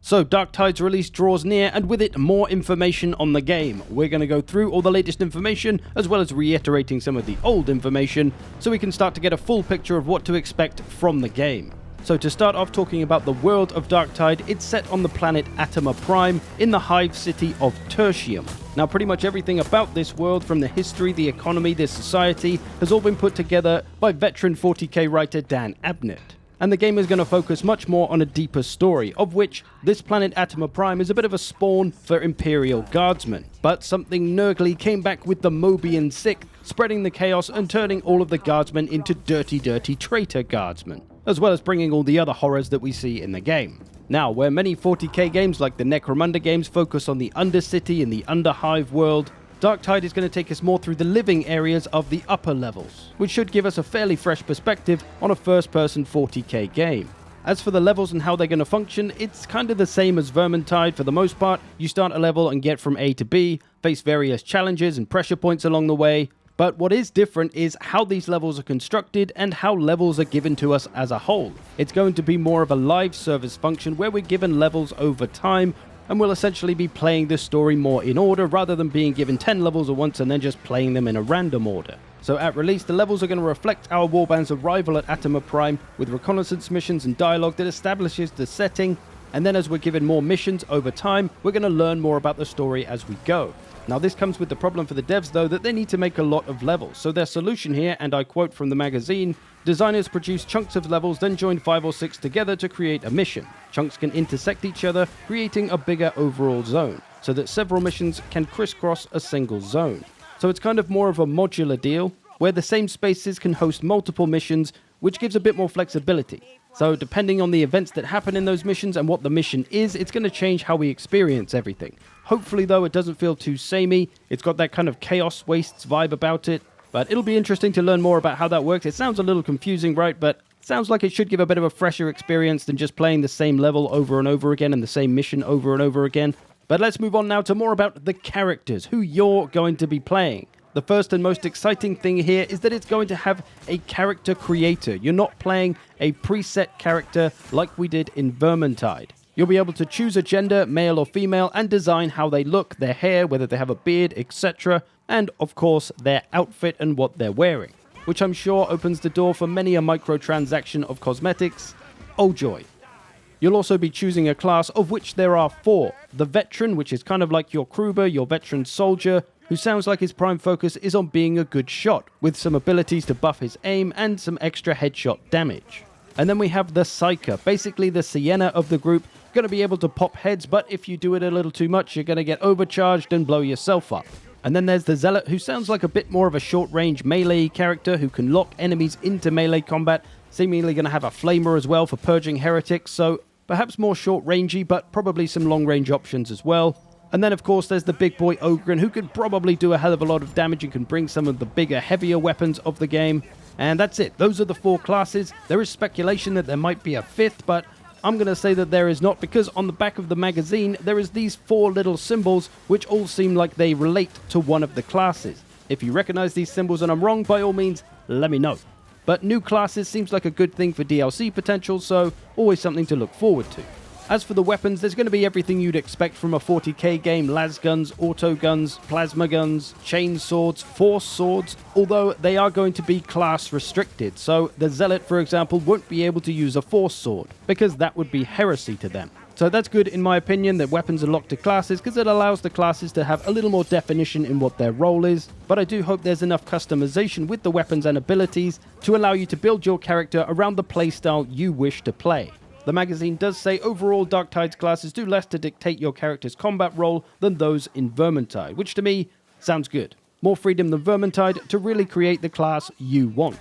So Darktide's release draws near, and with it more information on the game. We're going to go through all the latest information as well as reiterating some of the old information so we can start to get a full picture of what to expect from the game. So to start off talking about the world of Darktide, it's set on the planet Atoma Prime in the hive city of Tertium. Now pretty much everything about this world, from the history, the economy, the society, has all been put together by veteran 40k writer Dan Abnett. And the game is going to focus much more on a deeper story, of which this planet Atoma Prime is a bit of a spawn for Imperial Guardsmen. But something Nurgly came back with the Mobian Sick, spreading the chaos and turning all of the Guardsmen into dirty traitor Guardsmen, as well as bringing all the other horrors that we see in the game. Now, where many 40k games like the Necromunda games focus on the Undercity and the Underhive world, Darktide is going to take us more through the living areas of the upper levels, which should give us a fairly fresh perspective on a first-person 40k game. As for the levels and how they're going to function, it's kind of the same as Vermintide for the most part. You start a level and get from A to B, face various challenges and pressure points along the way. But what is different is how these levels are constructed and how levels are given to us as a whole. It's going to be more of a live service function where we're given levels over time, and we'll essentially be playing the story more in order rather than being given 10 levels at once and then just playing them in a random order. So at release, the levels are going to reflect our warband's arrival at Atoma Prime with reconnaissance missions and dialogue that establishes the setting, and then as we're given more missions over time, we're going to learn more about the story as we go. Now this comes with the problem for the devs though, that they need to make a lot of levels. So their solution here, and I quote from the magazine, designers produce chunks of levels, then join 5 or 6 together to create a mission. Chunks can intersect each other, creating a bigger overall zone, so that several missions can crisscross a single zone. So it's kind of more of a modular deal, where the same spaces can host multiple missions, which gives a bit more flexibility. So depending on the events that happen in those missions and what the mission is, it's going to change how we experience everything. Hopefully though, it doesn't feel too samey. It's got that kind of Chaos Wastes vibe about it. But it'll be interesting to learn more about how that works. It sounds a little confusing, right? But sounds like it should give a bit of a fresher experience than just playing the same level over and over again and the same mission over and over again. But let's move on now to more about the characters, who you're going to be playing. The first and most exciting thing here is that it's going to have a character creator. You're not playing a preset character like we did in Vermintide. You'll be able to choose a gender, male or female, and design how they look, their hair, whether they have a beard, etc., and of course their outfit and what they're wearing, which I'm sure opens the door for many a microtransaction of cosmetics. Oh joy. You'll also be choosing a class, of which there are 4. The Veteran, which is kind of like your Kruber, your veteran soldier, who sounds like his prime focus is on being a good shot, with some abilities to buff his aim and some extra headshot damage. And then we have the Psyker, basically the Sienna of the group, going to be able to pop heads, but if you do it a little too much, you're going to get overcharged and blow yourself up. And then there's the Zealot, who sounds like a bit more of a short-range melee character who can lock enemies into melee combat, seemingly going to have a flamer as well for purging heretics, so perhaps more short-rangey, but probably some long-range options as well. And then of course there's the big boy Ogren, who can probably do a hell of a lot of damage and can bring some of the bigger, heavier weapons of the game. And that's it. Those are the 4 classes. There is speculation that there might be a 5th, but I'm going to say that there is not, because on the back of the magazine there is these 4 little symbols which all seem like they relate to one of the classes. If you recognize these symbols and I'm wrong, by all means, let me know. But new classes seems like a good thing for DLC potential, so always something to look forward to. As for the weapons, there's going to be everything you'd expect from a 40k game: las guns, auto guns, plasma guns, chain swords, force swords, although they are going to be class restricted. So the Zealot, for example, won't be able to use a force sword, because that would be heresy to them. So that's good in my opinion that weapons are locked to classes, because it allows the classes to have a little more definition in what their role is. But I do hope there's enough customization with the weapons and abilities to allow you to build your character around the playstyle you wish to play. The magazine does say overall Darktide's classes do less to dictate your character's combat role than those in Vermintide, which to me sounds good. More freedom than Vermintide to really create the class you want.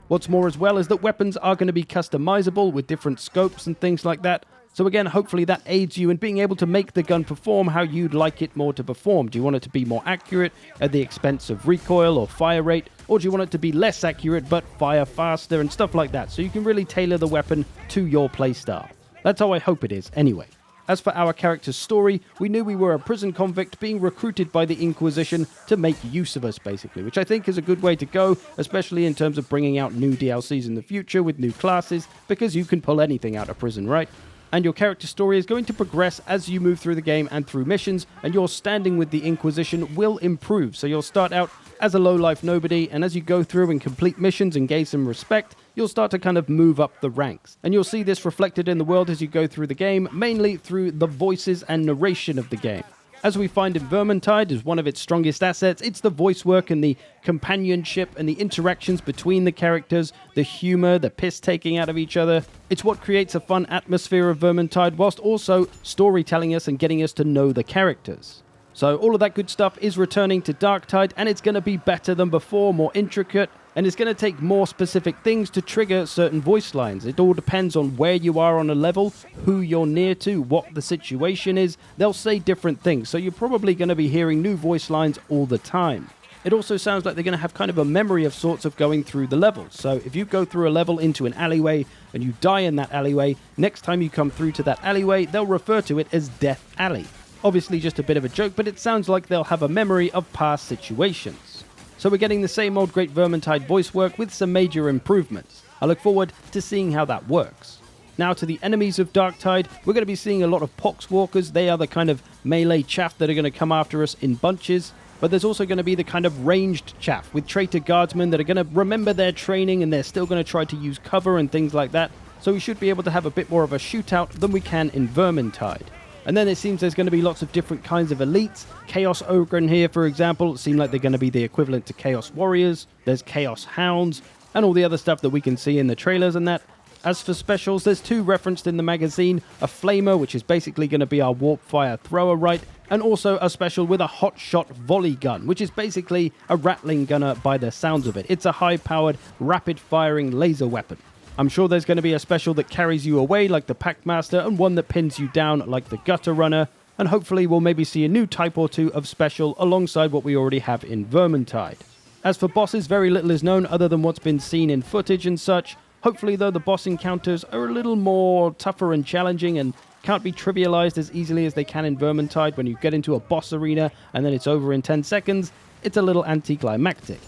What's more as well is that weapons are going to be customizable with different scopes and things like that. So again, hopefully that aids you in being able to make the gun perform how you'd like it more to perform. Do you want it to be more accurate at the expense of recoil or fire rate? Or do you want it to be less accurate but fire faster and stuff like that? So you can really tailor the weapon to your playstyle. That's how I hope it is anyway. As for our character's story, we knew we were a prison convict being recruited by the Inquisition to make use of us, basically, which I think is a good way to go, especially in terms of bringing out new DLCs in the future with new classes, because you can pull anything out of prison, right? And your character story is going to progress as you move through the game and through missions, and your standing with the Inquisition will improve. So you'll start out as a low-life nobody, and as you go through and complete missions and gain some respect, you'll start to kind of move up the ranks. And you'll see this reflected in the world as you go through the game, mainly through the voices and narration of the game. As we find in Vermintide as one of its strongest assets, it's the voice work and the companionship and the interactions between the characters, the humor, the piss-taking out of each other. It's what creates a fun atmosphere of Vermintide, whilst also storytelling us and getting us to know the characters. So all of that good stuff is returning to Darktide, and it's going to be better than before, more intricate, and it's going to take more specific things to trigger certain voice lines. It all depends on where you are on a level, who you're near to, what the situation is. They'll say different things, so you're probably going to be hearing new voice lines all the time. It also sounds like they're going to have kind of a memory of sorts of going through the levels. So if you go through a level into an alleyway and you die in that alleyway, next time you come through to that alleyway, they'll refer to it as Death Alley. Obviously just a bit of a joke, but it sounds like they'll have a memory of past situations. So we're getting the same old great Vermintide voice work with some major improvements. I look forward to seeing how that works. Now to the enemies of Darktide, we're going to be seeing a lot of poxwalkers. They are the kind of melee chaff that are going to come after us in bunches. But there's also going to be the kind of ranged chaff with traitor guardsmen that are going to remember their training, and they're still going to try to use cover and things like that. So we should be able to have a bit more of a shootout than we can in Vermintide. And then it seems there's going to be lots of different kinds of elites. Chaos Ogre here, for example, seem like they're going to be the equivalent to Chaos Warriors. There's Chaos Hounds, and all the other stuff that we can see in the trailers and that. As for specials, there's two referenced in the magazine. A Flamer, which is basically going to be our warp fire thrower, right? And also a special with a hot shot volley gun, which is basically a rattling gunner by the sounds of it. It's a high-powered, rapid-firing laser weapon. I'm sure there's going to be a special that carries you away like the Packmaster, and one that pins you down like the Gutter Runner, and hopefully we'll maybe see a new type or two of special alongside what we already have in Vermintide. As for bosses, very little is known other than what's been seen in footage and such. Hopefully though, the boss encounters are a little more tougher and challenging and can't be trivialized as easily as they can in Vermintide. When you get into a boss arena and then it's over in 10 seconds, it's a little anticlimactic.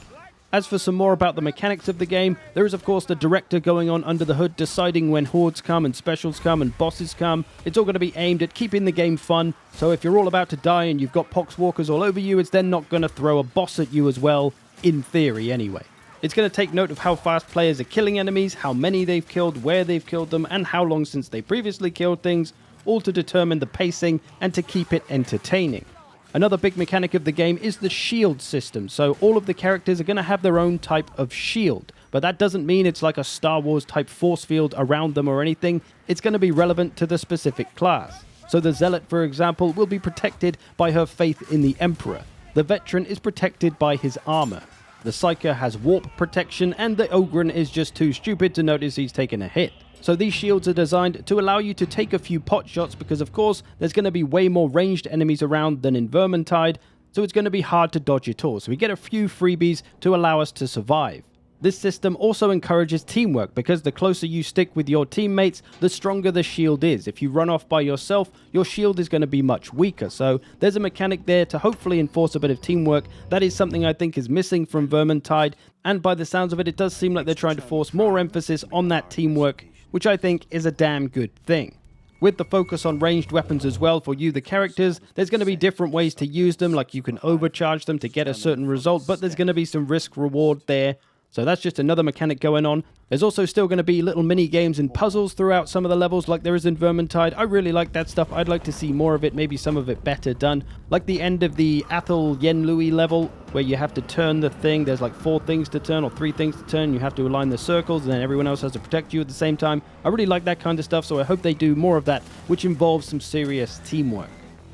As for some more about the mechanics of the game, there is of course the director going on under the hood, deciding when hordes come and specials come and bosses come. It's all going to be aimed at keeping the game fun, so if you're all about to die and you've got poxwalkers all over you, it's then not going to throw a boss at you as well, in theory anyway. It's going to take note of how fast players are killing enemies, how many they've killed, where they've killed them, and how long since they previously killed things, all to determine the pacing and to keep it entertaining. Another big mechanic of the game is the shield system, so all of the characters are going to have their own type of shield. But that doesn't mean it's like a Star Wars type force field around them or anything. It's going to be relevant to the specific class. So the Zealot, for example, will be protected by her faith in the Emperor. The Veteran is protected by his armor. The Psyker has warp protection, and the Ogryn is just too stupid to notice he's taken a hit. So these shields are designed to allow you to take a few pot shots because of course there's going to be way more ranged enemies around than in Vermintide, so it's going to be hard to dodge at all. So we get a few freebies to allow us to survive. This system also encourages teamwork because the closer you stick with your teammates, the stronger the shield is. If you run off by yourself, your shield is going to be much weaker. So there's a mechanic there to hopefully enforce a bit of teamwork. That is something I think is missing from Vermintide, and by the sounds of it, it does seem like they're trying to force more emphasis on that teamwork, which I think is a damn good thing. With the focus on ranged weapons as well for you, the characters, there's going to be different ways to use them, like you can overcharge them to get a certain result, but there's going to be some risk-reward there. So that's just another mechanic going on. There's also still going to be little mini games and puzzles throughout some of the levels like there is in Vermintide. I really like that stuff. I'd like to see more of it, maybe some of it better done. Like the end of the Athel Yenlui level, where you have to turn the thing. There's like 4 things to turn or 3 things to turn. You have to align the circles and then everyone else has to protect you at the same time. I really like that kind of stuff, so I hope they do more of that, which involves some serious teamwork.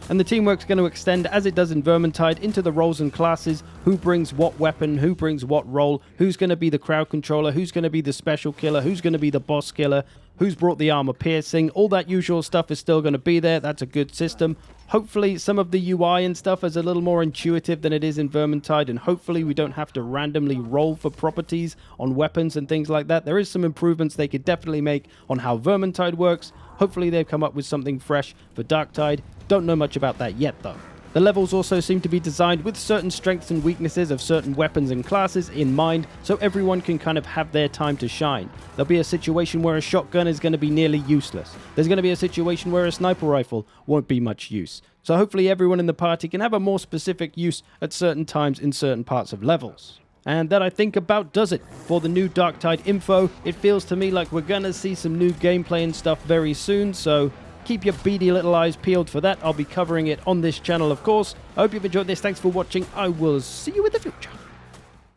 And the teamwork's going to extend, as it does in Vermintide, into the roles and classes. Who brings what weapon, who brings what role, who's going to be the crowd controller, who's going to be the special killer, who's going to be the boss killer, who's brought the armor piercing. All that usual stuff is still going to be there. That's a good system. Hopefully some of the UI and stuff is a little more intuitive than it is in Vermintide, and hopefully we don't have to randomly roll for properties on weapons and things like that. There is some improvements they could definitely make on how Vermintide works. Hopefully they've come up with something fresh for Darktide. Don't know much about that yet though. The levels also seem to be designed with certain strengths and weaknesses of certain weapons and classes in mind, so everyone can kind of have their time to shine. There'll be a situation where a shotgun is going to be nearly useless. There's going to be a situation where a sniper rifle won't be much use. So hopefully everyone in the party can have a more specific use at certain times in certain parts of levels. And that I think about does it for the new Darktide info. It feels to me like we're going to see some new gameplay and stuff very soon, so keep your beady little eyes peeled for that. I'll be covering it on this channel, of course. I hope you've enjoyed this. Thanks for watching. I will see you in the future.